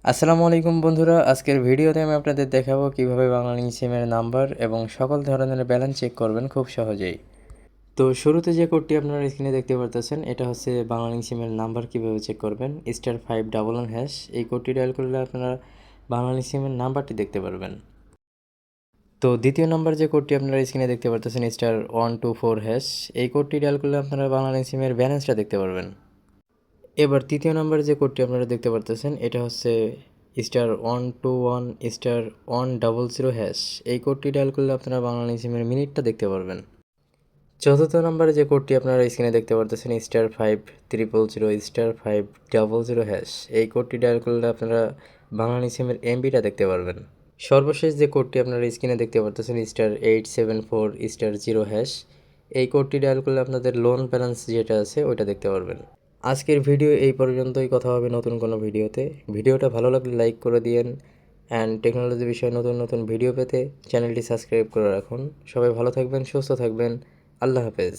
আসসালামু আলাইকুম বন্ধুরা, আজকের ভিডিওতে আমি আপনাদের দেখাবো কিভাবে বাংলালিংক সিমের নাম্বার এবং সকল ধরনের ব্যালেন্স চেক করবেন খুব সহজেই। তো শুরুতে যে কোডটি আপনারা স্ক্রিনে দেখতে পারতেছেন এটা হচ্ছে বাংলালিংক সিমের নাম্বার কিভাবে চেক করবেন। *511# এই কোডটি ডায়াল করলে আপনারা বাংলালিংক সিমের নাম্বারটি দেখতে পারবেন। তো দ্বিতীয় নাম্বার যে কোডটি আপনারা স্ক্রিনে দেখতে পারতেছেন *124# এই কোডটি ডায়াল করলে আপনারা বাংলালিংক সিমের ব্যালেন্সটা দেখতে পারবেন। এবার তৃতীয় নাম্বারে যে কোডটি আপনারা দেখতে পারতেছেন এটা হচ্ছে *121*100# এই কোডটি ডায়াল করলে আপনারা বাংলালিংক সিমের মিনিটটা দেখতে পারবেন। চতুর্থ নাম্বারে যে কোডটি আপনারা স্ক্রিনে দেখতে পারতেছেন *5000*500# এই কোডটি ডায়াল করলে আপনারা বাংলালিংক সিমের এমবিটা দেখতে পারবেন। সর্বশেষ যে কোডটি আপনারা স্ক্রিনে দেখতে পারতেছেন *874*0# এই কোডটি ডায়াল করলে আপনাদের লোন ব্যালেন্স যেটা আছে ওইটা দেখতে পারবেন। আজকের ভিডিও এই পর্যন্তই, কথা হবে নতুন কোনো ভিডিওতে। ভিডিওটা ভালো লাগলে লাইক করে দিয়েন অ্যান্ড টেকনোলজি বিষয়ে নতুন নতুন ভিডিও পেতে চ্যানেলটি সাবস্ক্রাইব করে রাখুন। সবাই ভালো থাকবেন, সুস্থ থাকবেন। আল্লাহ হাফেজ।